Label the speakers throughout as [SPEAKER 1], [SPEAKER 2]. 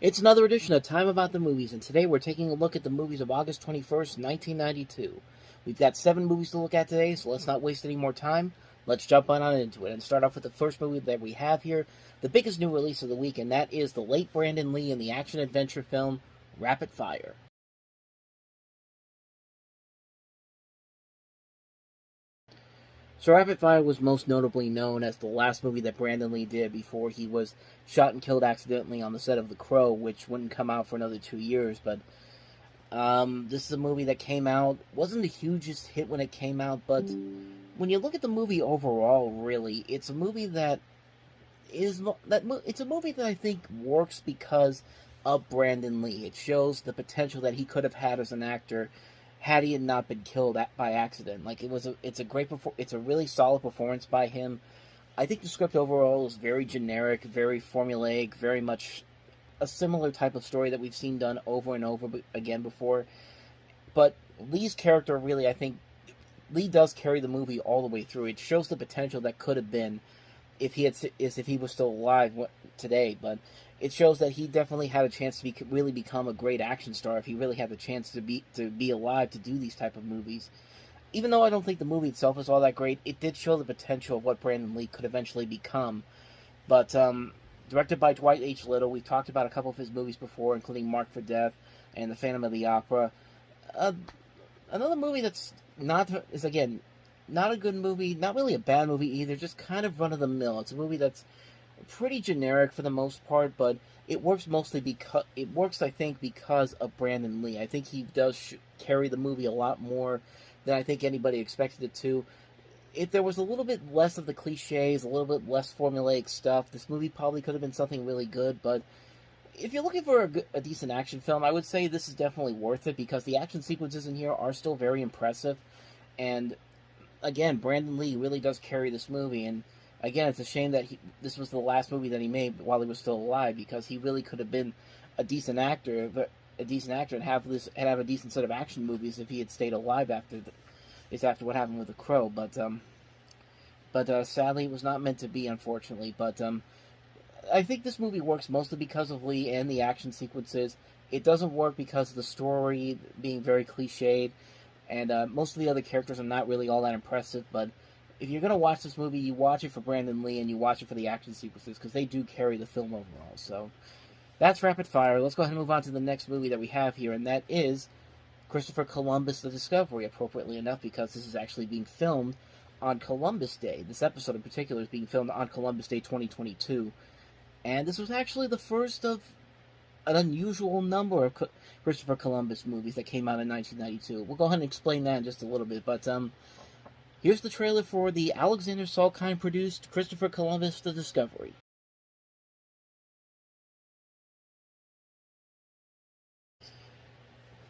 [SPEAKER 1] It's another edition of Time About the Movies, and today we're taking a look at the movies of August 21st, 1992. We've got 7 movies to look at today, so let's not waste any more time. Let's jump on into it and start off with the first movie that we have here, the biggest new release of the week, and that is the late Brandon Lee in the action-adventure film Rapid Fire. So Rapid Fire was most notably known as the last movie that Brandon Lee did before he was shot and killed accidentally on the set of The Crow, which wouldn't come out for another 2 years. But this is a movie that came out, wasn't the hugest hit when it came out, but when you look at the movie overall, really, it's a movie that it's a movie that I think works because of Brandon Lee. It shows the potential that he could have had as an actor had he had not been killed by accident. Like it's a really solid performance by him. I think the script overall is very generic, very formulaic, very much a similar type of story that we've seen done over and over again before. But Lee's character really, I think, Lee does carry the movie all the way through. It shows the potential that could have been if he was still alive today, but it shows that he definitely had a chance to really become a great action star if he really had the chance to be alive to do these type of movies. Even though I don't think the movie itself is all that great, it did show the potential of what Brandon Lee could eventually become. But directed by Dwight H. Little, we've talked about a couple of his movies before, including Marked for Death and The Phantom of the Opera. Another movie that's not a good movie, not really a bad movie either, just kind of run-of-the-mill. It's a movie that's pretty generic for the most part, but it works I think, because of Brandon Lee. I think he does carry the movie a lot more than I think anybody expected it to. If there was a little bit less of the cliches, a little bit less formulaic stuff, this movie probably could have been something really good, but if you're looking for a decent action film, I would say this is definitely worth it, because the action sequences in here are still very impressive, and again, Brandon Lee really does carry this movie, and again, it's a shame that this was the last movie that he made while he was still alive, because he really could have been a decent actor, and have a decent set of action movies if he had stayed alive after what happened with The Crow. But sadly, it was not meant to be, unfortunately. But I think this movie works mostly because of Lee and the action sequences. It doesn't work because of the story being very cliched, and most of the other characters are not really all that impressive, but if you're going to watch this movie, you watch it for Brandon Lee and you watch it for the action sequences, because they do carry the film overall. So that's Rapid Fire. Let's go ahead and move on to the next movie that we have here, and that is Christopher Columbus: The Discovery, appropriately enough, because this is actually being filmed on Columbus Day. This episode in particular is being filmed on Columbus Day 2022, and this was actually the first of an unusual number of Christopher Columbus movies that came out in 1992. We'll go ahead and explain that in just a little bit, but here's the trailer for the Alexander Salkind-produced Christopher Columbus: The Discovery.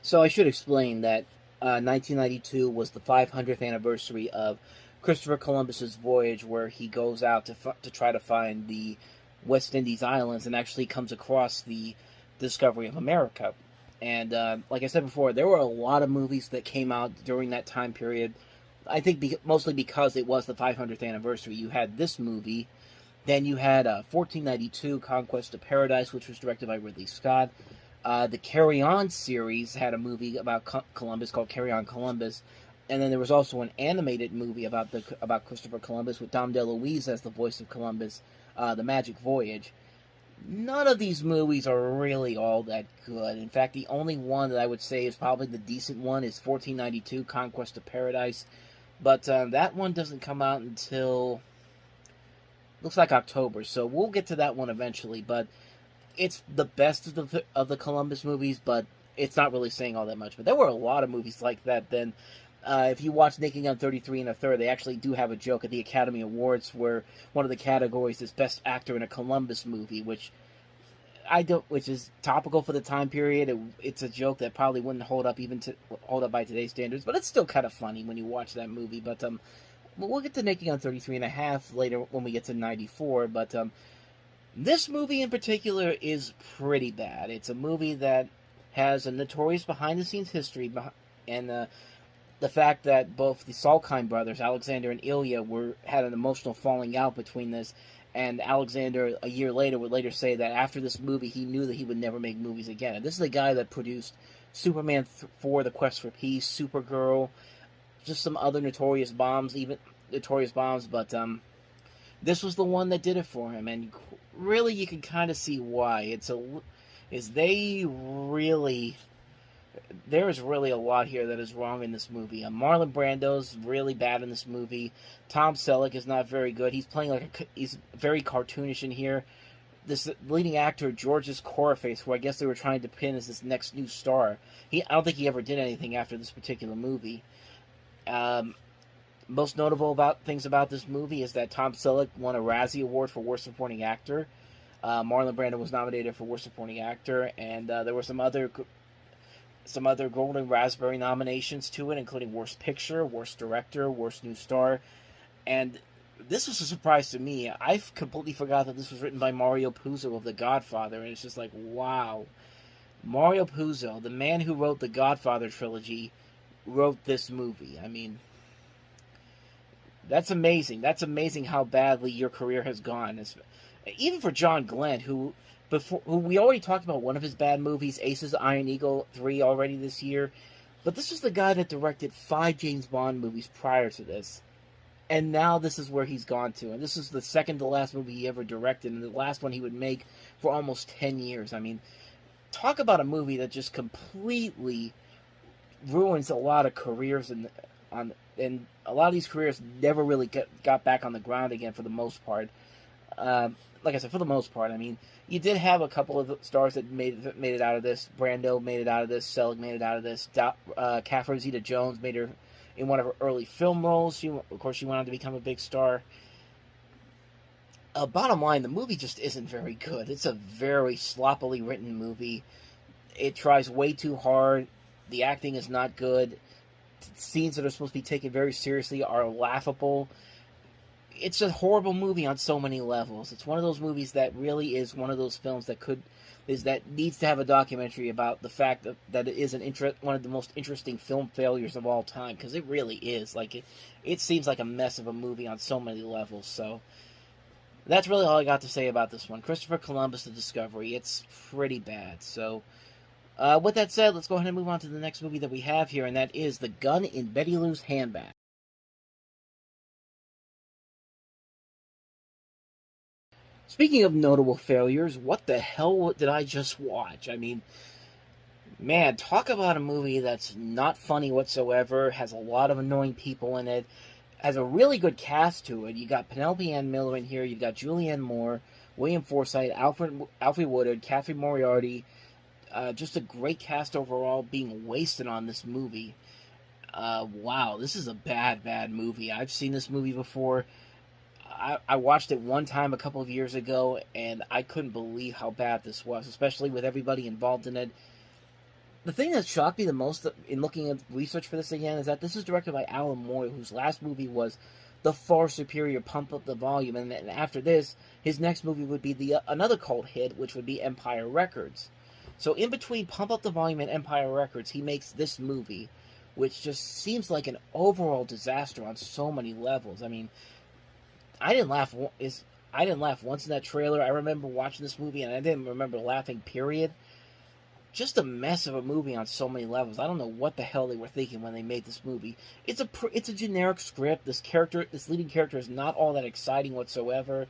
[SPEAKER 1] So I should explain that 1992 was the 500th anniversary of Christopher Columbus's voyage, where he goes out to try to find the West Indies Islands and actually comes across the discovery of America. And like I said before, there were a lot of movies that came out during that time period. I think mostly because it was the 500th anniversary. You had this movie, then you had 1492, Conquest of Paradise, which was directed by Ridley Scott. The Carry On series had a movie about Columbus called Carry On Columbus, and then there was also an animated movie about Christopher Columbus with Dom DeLuise as the voice of Columbus, The Magic Voyage. None of these movies are really all that good. In fact, the only one that I would say is probably the decent one is 1492, Conquest of Paradise. But that one doesn't come out until, looks like October, so we'll get to that one eventually. But it's the best of the Columbus movies, but it's not really saying all that much. But there were a lot of movies like that then. If you watch Naked Gun 33 and a Third, they actually do have a joke at the Academy Awards where one of the categories is Best Actor in a Columbus Movie, which is topical for the time period. It's a joke that probably wouldn't hold up by today's standards, but it's still kind of funny when you watch that movie. But we'll get to Naked Gun 33 and a half later when we get to 94. But this movie in particular is pretty bad. It's a movie that has a notorious behind-the-scenes history, and the fact that both the Salkind brothers, Alexander and Ilya, had an emotional falling out between this, And Alexander, a year later, would later say that after this movie, he knew that he would never make movies again. And this is the guy that produced Superman 4, The Quest for Peace, Supergirl, just some other notorious bombs, but this was the one that did it for him, and really you can kind of see why. There is really a lot here that is wrong in this movie. Marlon Brando's really bad in this movie. Tom Selleck is not very good. He's playing he's very cartoonish in here. This leading actor, Georges Coraface, who I guess they were trying to pin as this next new star, I don't think he ever did anything after this particular movie. Most notable things about this movie is that Tom Selleck won a Razzie Award for Worst Supporting Actor. Marlon Brando was nominated for Worst Supporting Actor, and there were some other Golden Raspberry nominations to it, including Worst Picture, Worst Director, Worst New Star. And this was a surprise to me. I completely forgot that this was written by Mario Puzo of The Godfather, and it's just like, wow. Mario Puzo, the man who wrote the Godfather trilogy, wrote this movie. I mean, that's amazing. That's amazing how badly your career has gone. Even for John Glenn, who we already talked about one of his bad movies, Aces Iron Eagle 3, already this year. But this was the guy that directed 5 James Bond movies prior to this. And now this is where he's gone to. And this is the second to last movie he ever directed, and the last one he would make for almost 10 years. I mean, talk about a movie that just completely ruins a lot of careers, and a lot of these careers never really got back on the ground again for the most part. Like I said, for the most part, I mean, you did have a couple of stars that made it out of this. Brando made it out of this. Selleck made it out of this. Catherine Zeta-Jones made her in one of her early film roles. She went on to become a big star. Bottom line, the movie just isn't very good. It's a very sloppily written movie. It tries way too hard. The acting is not good. Scenes that are supposed to be taken very seriously are laughable. It's a horrible movie on so many levels. It's one of those movies that really is one of those films that needs to have a documentary about the fact that it is one of the most interesting film failures of all time, because it really is. Like, it seems like a mess of a movie on so many levels. So that's really all I got to say about this one. Christopher Columbus, The Discovery. It's pretty bad. So with that said, let's go ahead and move on to the next movie that we have here, and that is The Gun in Betty Lou's Handbag. Speaking of notable failures, what the hell did I just watch? I mean, man, talk about a movie that's not funny whatsoever, has a lot of annoying people in it, has a really good cast to it. You got Penelope Ann Miller in here, you got Julianne Moore, William Forsythe, Alfred Woodard, Catherine Moriarty. Just a great cast overall being wasted on this movie. Wow, this is a bad movie. I've seen this movie before. I watched it one time a couple of years ago, and I couldn't believe how bad this was, especially with everybody involved in it. The thing that shocked me the most in looking at research for this again is that this is directed by Alan Moore, whose last movie was the far superior Pump Up the Volume, and after this, his next movie would be another cult hit, which would be Empire Records. So in between Pump Up the Volume and Empire Records, he makes this movie, which just seems like an overall disaster on so many levels. I mean, I didn't laugh once in that trailer. I remember watching this movie, and I didn't remember laughing, period. Just a mess of a movie on so many levels. I don't know what the hell they were thinking when they made this movie. It's a generic script. This leading character is not all that exciting whatsoever.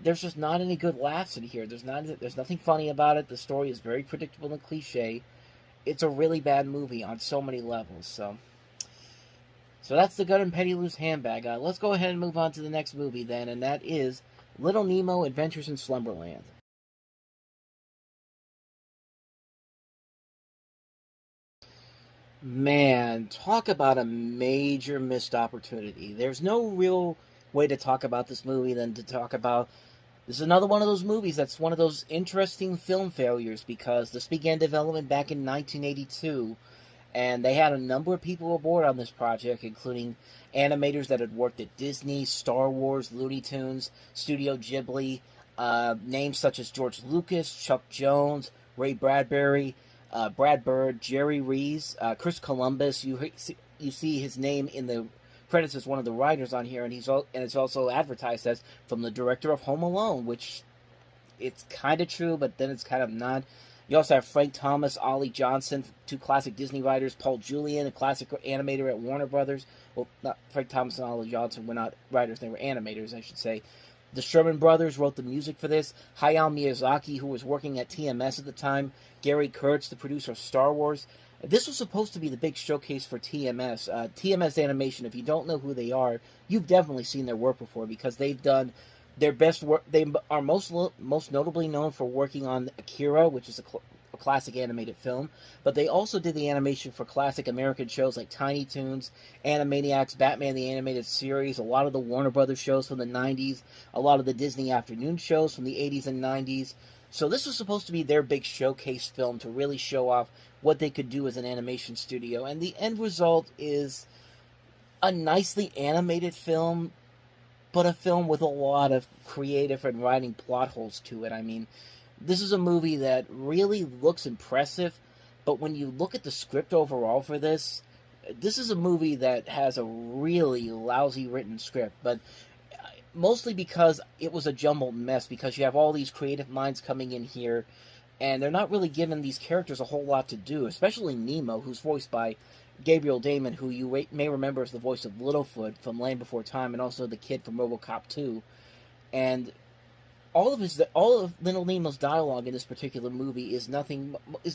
[SPEAKER 1] There's just not any good laughs in here. There's nothing funny about it. The story is very predictable and cliche. It's a really bad movie on so many levels. So that's The Gun in Betty Lou's Handbag. Let's go ahead and move on to the next movie then, and that is Little Nemo: Adventures in Slumberland. Man, talk about a major missed opportunity. There's no real way to talk about this movie than to talk about... This is another one of those movies that's one of those interesting film failures, because this began development back in 1982, and they had a number of people aboard on this project, including animators that had worked at Disney, Star Wars, Looney Tunes, Studio Ghibli, names such as George Lucas, Chuck Jones, Ray Bradbury, Brad Bird, Jerry Rees, Chris Columbus. You see his name in the credits as one of the writers on here, and it's also advertised as from the director of Home Alone, which it's kind of true, but then it's kind of not. You also have Frank Thomas, Ollie Johnson, two classic Disney writers, Paul Julian, a classic animator at Warner Brothers. Well, not Frank Thomas and Ollie Johnson were not writers, they were animators, I should say. The Sherman Brothers wrote the music for this. Hayao Miyazaki, who was working at TMS at the time. Gary Kurtz, the producer of Star Wars. This was supposed to be the big showcase for TMS. TMS Animation, if you don't know who they are, you've definitely seen their work before, because they've done their best work. They are most notably known for working on Akira, which is a classic animated film, but they also did the animation for classic American shows like Tiny Toons, Animaniacs, Batman the Animated Series, a lot of the Warner Brothers shows from the 90s, a lot of the Disney afternoon shows from the 80s and 90s. So this was supposed to be their big showcase film to really show off what they could do as an animation studio, and the end result is a nicely animated film, but a film with a lot of creative and writing plot holes to it. I mean, this is a movie that really looks impressive, but when you look at the script overall for this is a movie that has a really lousy written script, but mostly because it was a jumbled mess, because you have all these creative minds coming in here, and they're not really giving these characters a whole lot to do, especially Nemo, who's voiced by Gabriel Damon, who you may remember as the voice of Littlefoot from Land Before Time, and also the kid from RoboCop 2. And all of Little Nemo's dialogue in this particular movie is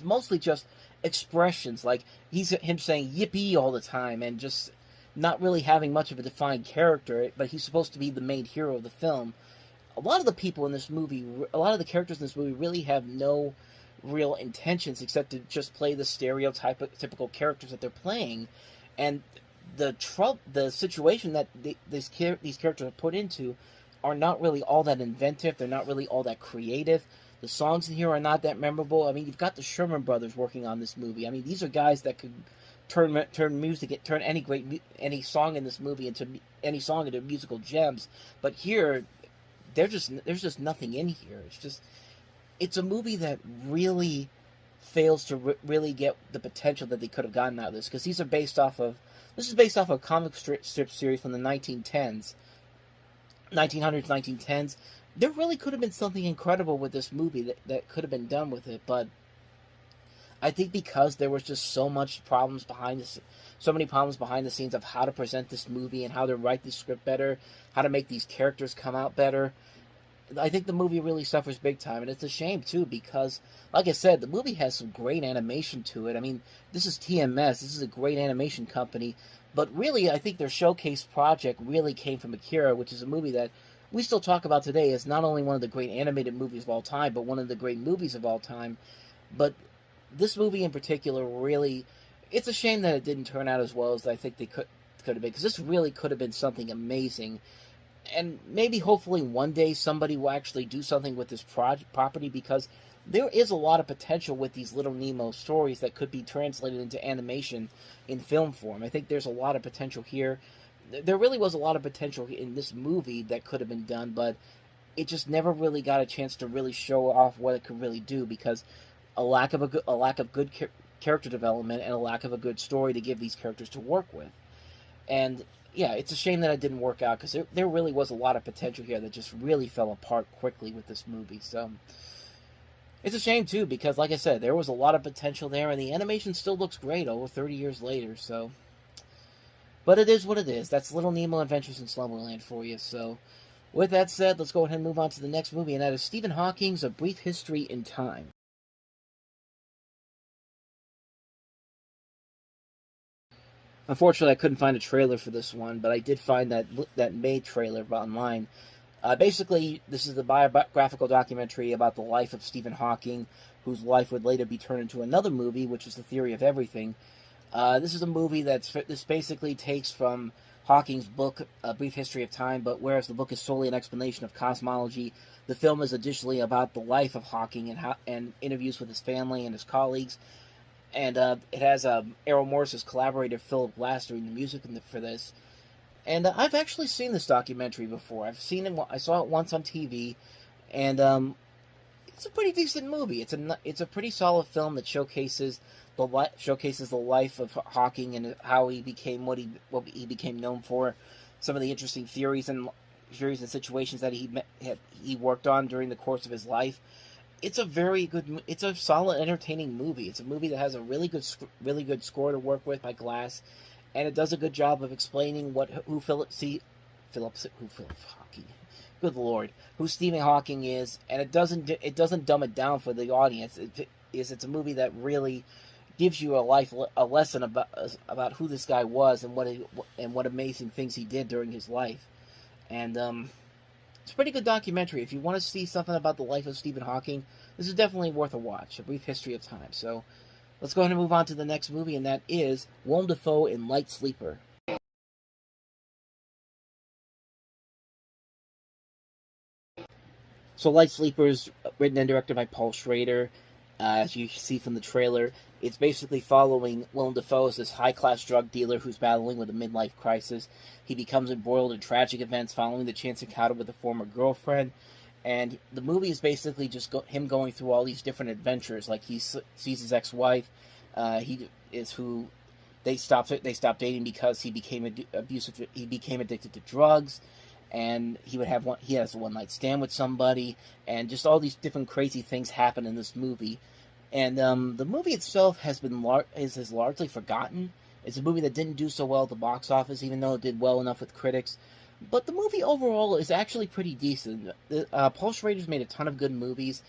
[SPEAKER 1] mostly just expressions, like him saying yippee all the time, and just not really having much of a defined character, but he's supposed to be the main hero of the film. A lot of the characters in this movie really have no real intentions except to just play the stereotypical characters that they're playing, and the situation that these characters are put into are not really all that inventive. They're not really all that creative. The songs in here are not that memorable. I mean, you've got the Sherman Brothers working on this movie. I mean, these are guys that could turn any song in this movie into musical gems. But here, there's just nothing in here. It's a movie that really fails to really get the potential that they could have gotten out of this, because this is based off of a comic strip series from the 1910s. 1900s, 1910s. There really could have been something incredible with this movie that could have been done with it, but I think because there was just so many problems behind the scenes of how to present this movie and how to write the script better, how to make these characters come out better, I think the movie really suffers big time, and it's a shame too, because, like I said, the movie has some great animation to it. I mean, this is TMS, this is a great animation company, but really, I think their showcase project really came from Akira, which is a movie that we still talk about today as not only one of the great animated movies of all time, but one of the great movies of all time. But this movie in particular really, it's a shame that it didn't turn out as well as I think they could have been, because this really could have been something amazing. And maybe, hopefully, one day somebody will actually do something with this property, because there is a lot of potential with these Little Nemo stories that could be translated into animation in film form. I think there's a lot of potential here. There really was a lot of potential in this movie that could have been done, but it just never really got a chance to really show off what it could really do, because a lack of good character development and a lack of a good story to give these characters to work with. And yeah, it's a shame that it didn't work out, because there really was a lot of potential here that just really fell apart quickly with this movie. So it's a shame too, because like I said, there was a lot of potential there, and the animation still looks great over 30 years later. So, but it is what it is. That's Little Nemo Adventures in Slumberland for you. So with that said, let's go ahead and move on to the next movie, and that is Stephen Hawking's A Brief History in Time. Unfortunately, I couldn't find a trailer for this one, but I did find that May trailer online. Basically, this is the biographical documentary about the life of Stephen Hawking, whose life would later be turned into another movie, which is The Theory of Everything. This is a movie this basically takes from Hawking's book, A Brief History of Time, but whereas the book is solely an explanation of cosmology, the film is additionally about the life of Hawking and interviews with his family and his colleagues. And it has Errol Morris's collaborator Philip Glass doing the music for this. And I've actually seen this documentary before. I saw it once on TV, and it's a pretty decent movie. It's a pretty solid film that showcases the life of Hawking and how he became what he became known for. Some of the interesting theories and situations that he worked on during the course of his life. It's a solid, entertaining movie. It's a movie that has a really good score to work with by Glass, and it does a good job of explaining who Philip Hawking, good lord, who Stephen Hawking is, and it doesn't dumb it down for the audience. It's a movie that really gives you a lesson about who this guy was and what amazing things he did during his life, and it's a pretty good documentary. If you want to see something about the life of Stephen Hawking, this is definitely worth a watch. A Brief History of Time. So let's go ahead and move on to the next movie, and that is Willem Dafoe in Light Sleeper. So Light Sleeper is written and directed by Paul Schrader. As you see from the trailer, it's basically following Willem Dafoe as this high-class drug dealer who's battling with a midlife crisis. He becomes embroiled in tragic events following the chance encounter with a former girlfriend. And the movie is basically just him going through all these different adventures. Like, he sees his ex-wife. They stopped dating because he became abusive. He became addicted to drugs. And he has a one-night stand with somebody, and just all these different crazy things happen in this movie. And the movie itself has largely forgotten. It's a movie that didn't do so well at the box office, even though it did well enough with critics. But the movie overall is actually pretty decent. Paul Schrader's made a ton of good movies,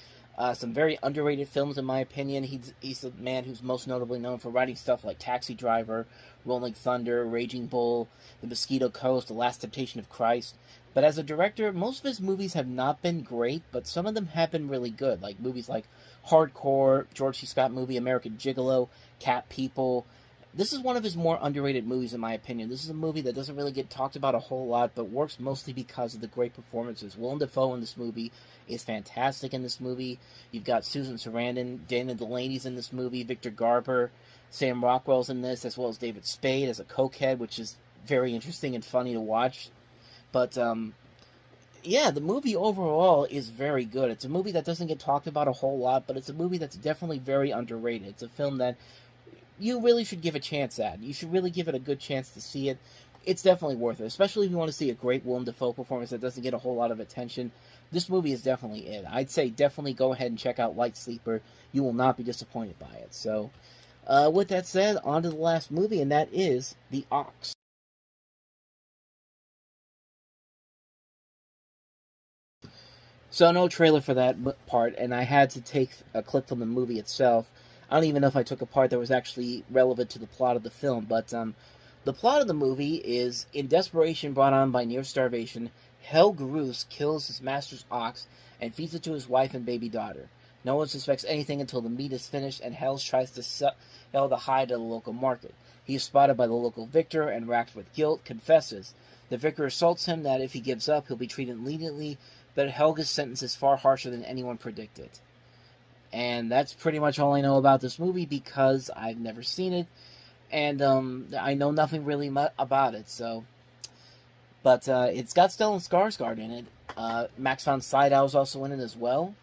[SPEAKER 1] some very underrated films in my opinion. He's the man who's most notably known for writing stuff like Taxi Driver, Rolling Thunder, Raging Bull, The Mosquito Coast, The Last Temptation of Christ. But as a director, most of his movies have not been great, but some of them have been really good, like movies like Hardcore, George C. Scott movie American Gigolo, Cat People. This is one of his more underrated movies, in my opinion. This is a movie that doesn't really get talked about a whole lot, but works mostly because of the great performances. Willem Dafoe in this movie is fantastic in this movie. You've got Susan Sarandon, Dana Delaney's in this movie, Victor Garber, Sam Rockwell's in this, as well as David Spade as a cokehead, which is very interesting and funny to watch. But, yeah, the movie overall is very good. It's a movie that doesn't get talked about a whole lot, but it's a movie that's definitely very underrated. It's a film that you really should give a chance at. You should really give it a good chance to see it. It's definitely worth it, especially if you want to see a great Willem Dafoe performance that doesn't get a whole lot of attention. This movie is definitely it. I'd say definitely go ahead and check out Light Sleeper. You will not be disappointed by it. So, with that said, on to the last movie, and that is The Ox. So no trailer for that part, and I had to take a clip from the movie itself. I don't even know if I took a part that was actually relevant to the plot of the film, but the plot of the movie is, in desperation brought on by near starvation, Helge Roos kills his master's ox and feeds it to his wife and baby daughter. No one suspects anything until the meat is finished and Helge tries to sell the hide at a local market. He is spotted by the local victor and, racked with guilt, confesses. The vicar assaults him that if he gives up, he'll be treated leniently, but Helge's sentence is far harsher than anyone predicted. And that's pretty much all I know about this movie because I've never seen it, and I know nothing really about it. So, but it's got Stellan Skarsgård in it. Max von Sydow is also in it as well.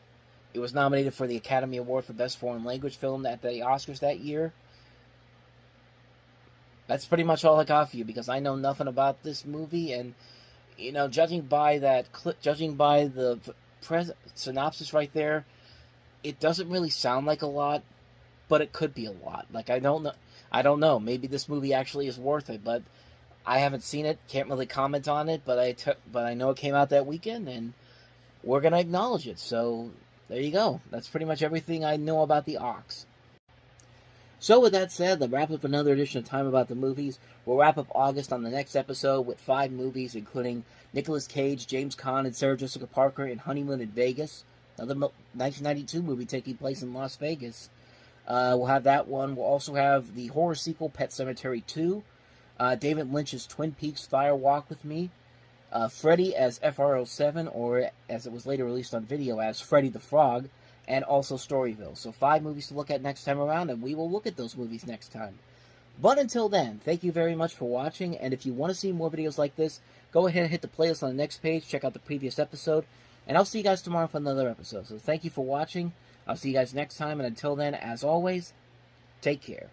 [SPEAKER 1] It was nominated for the Academy Award for Best Foreign Language Film at the Oscars that year. That's pretty much all I got for you because I know nothing about this movie, and judging by the synopsis right there, it doesn't really sound like a lot, but it could be a lot. Like, I don't know. Maybe this movie actually is worth it, but I haven't seen it. Can't really comment on it, but I know it came out that weekend, and we're gonna acknowledge it. So there you go. That's pretty much everything I know about The Ox. So with that said, let's wrap up another edition of Time About the Movies. We'll wrap up August on the next episode with 5 movies, including Nicolas Cage, James Caan, and Sarah Jessica Parker in Honeymoon in Vegas, another 1992 movie taking place in Las Vegas. We'll have that one. We'll also have the horror sequel, Pet Sematary 2, David Lynch's Twin Peaks Fire Walk with Me, Freddy as FR07, or as it was later released on video as Freddy the Frog, and also Storyville. So 5 movies to look at next time around, and we will look at those movies next time. But until then, thank you very much for watching, and if you want to see more videos like this, go ahead and hit the playlist on the next page, check out the previous episode. And I'll see you guys tomorrow for another episode. So thank you for watching. I'll see you guys next time. And until then, as always, take care.